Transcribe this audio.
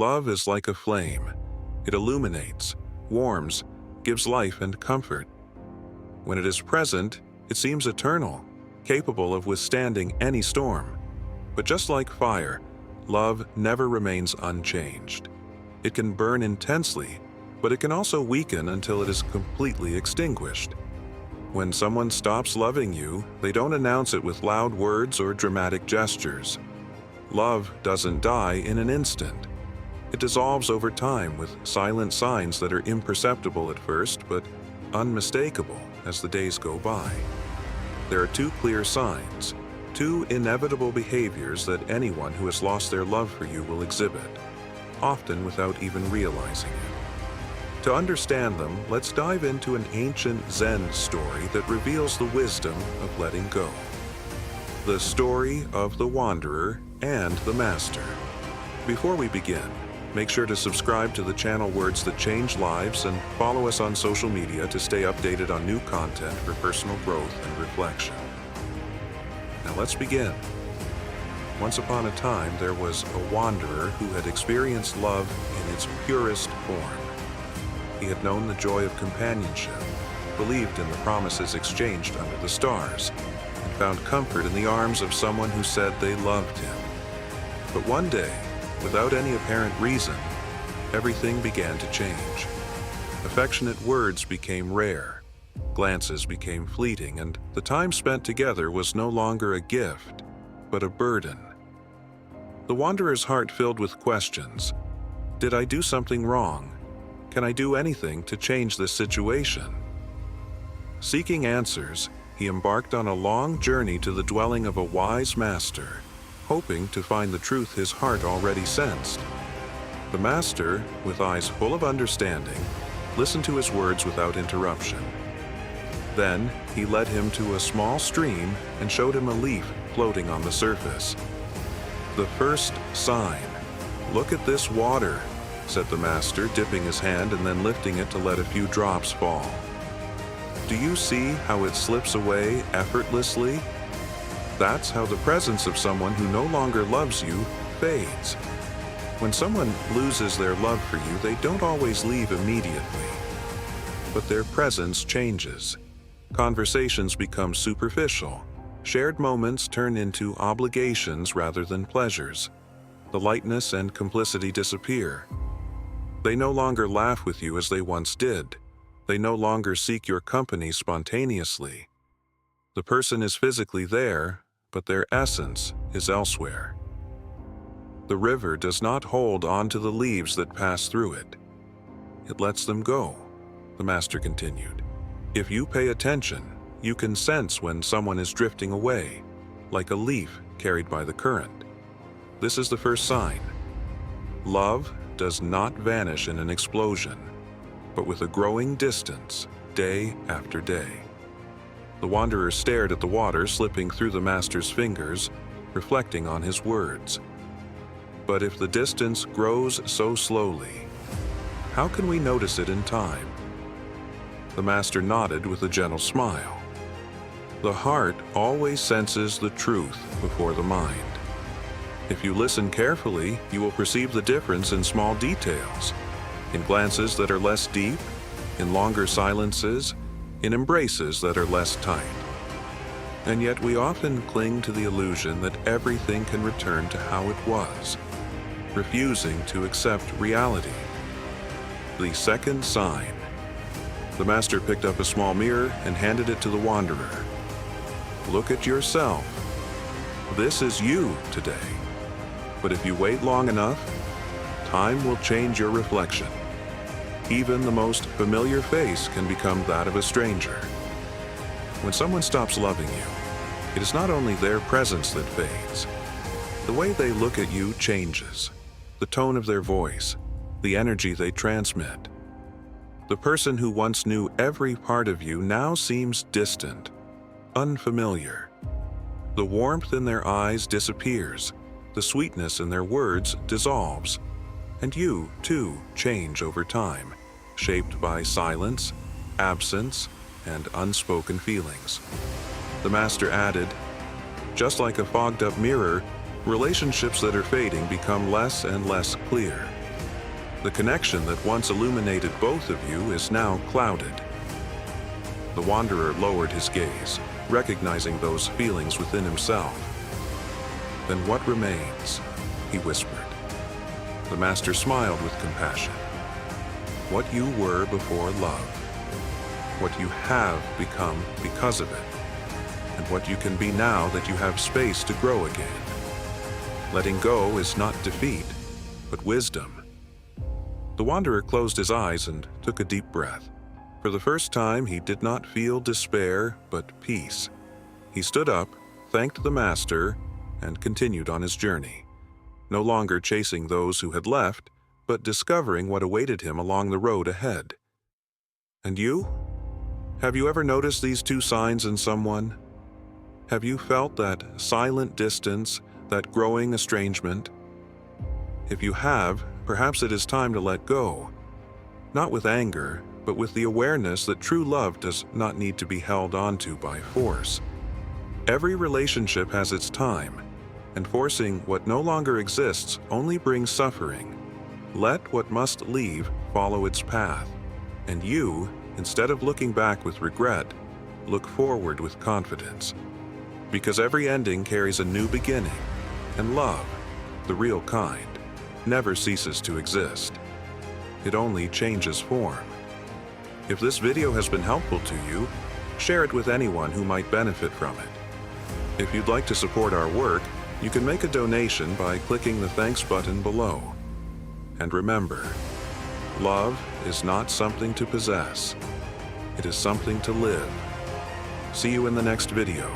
Love is like a flame. It illuminates, warms, gives life and comfort. When it is present, it seems eternal, capable of withstanding any storm. But just like fire, love never remains unchanged. It can burn intensely, but it can also weaken until it is completely extinguished. When someone stops loving you, they don't announce it with loud words or dramatic gestures. Love doesn't die in an instant. It dissolves over time with silent signs that are imperceptible at first, but unmistakable as the days go by. There are two clear signs, two inevitable behaviors that anyone who has lost their love for you will exhibit, often without even realizing it. To understand them, let's dive into an ancient Zen story that reveals the wisdom of letting go. The story of the wanderer and the master. Before we begin, make sure to subscribe to the channel Words That Change Lives and follow us on social media to stay updated on new content for personal growth and reflection. Now let's begin. Once upon a time, there was a wanderer who had experienced love in its purest form. He had known the joy of companionship, believed in the promises exchanged under the stars, and found comfort in the arms of someone who said they loved him. But one day, without any apparent reason, everything began to change. Affectionate words became rare, glances became fleeting, and the time spent together was no longer a gift, but a burden. The wanderer's heart filled with questions. Did I do something wrong? Can I do anything to change this situation? Seeking answers, he embarked on a long journey to the dwelling of a wise master, hoping to find the truth his heart already sensed. The master, with eyes full of understanding, listened to his words without interruption. Then he led him to a small stream and showed him a leaf floating on the surface. The first sign. "Look at this water," said the master, dipping his hand and then lifting it to let a few drops fall. "Do you see how it slips away effortlessly? That's how the presence of someone who no longer loves you fades." When someone loses their love for you, they don't always leave immediately. But their presence changes. Conversations become superficial. Shared moments turn into obligations rather than pleasures. The lightness and complicity disappear. They no longer laugh with you as they once did. They no longer seek your company spontaneously. The person is physically there, but their essence is elsewhere. The river does not hold on to the leaves that pass through it. It lets them go, the master continued. If you pay attention, you can sense when someone is drifting away, like a leaf carried by the current. This is the first sign. Love does not vanish in an explosion, but with a growing distance, day after day. The wanderer stared at the water slipping through the master's fingers, reflecting on his words. But if the distance grows so slowly, how can we notice it in time? The master nodded with a gentle smile. The heart always senses the truth before the mind. If you listen carefully, you will perceive the difference in small details, in glances that are less deep, in longer silences, in embraces that are less tight. And yet we often cling to the illusion that everything can return to how it was, refusing to accept reality. The second sign. The master picked up a small mirror and handed it to the wanderer. Look at yourself. This is you today. But if you wait long enough, time will change your reflection. Even the most familiar face can become that of a stranger. When someone stops loving you, it is not only their presence that fades. The way they look at you changes. The tone of their voice, the energy they transmit. The person who once knew every part of you now seems distant, unfamiliar. The warmth in their eyes disappears. The sweetness in their words dissolves, and you, too, change over time, shaped by silence, absence, and unspoken feelings. The master added, just like a fogged-up mirror, relationships that are fading become less and less clear. The connection that once illuminated both of you is now clouded. The wanderer lowered his gaze, recognizing those feelings within himself. "Then what remains?" he whispered. The master smiled with compassion. "What you were before love, what you have become because of it, and what you can be now that you have space to grow again. Letting go is not defeat, but wisdom." The wanderer closed his eyes and took a deep breath. For the first time, he did not feel despair, but peace. He stood up, thanked the master, and continued on his journey, no longer chasing those who had left, but discovering what awaited him along the road ahead. And you? Have you ever noticed these two signs in someone? Have you felt that silent distance, that growing estrangement? If you have, perhaps it is time to let go. Not with anger, but with the awareness that true love does not need to be held onto by force. Every relationship has its time, and forcing what no longer exists only brings suffering. Let what must leave follow its path, and you, instead of looking back with regret, look forward with confidence. Because every ending carries a new beginning, and love, the real kind, never ceases to exist. It only changes form. If this video has been helpful to you, share it with anyone who might benefit from it. If you'd like to support our work, you can make a donation by clicking the thanks button below. And remember, love is not something to possess. It is something to live. See you in the next video.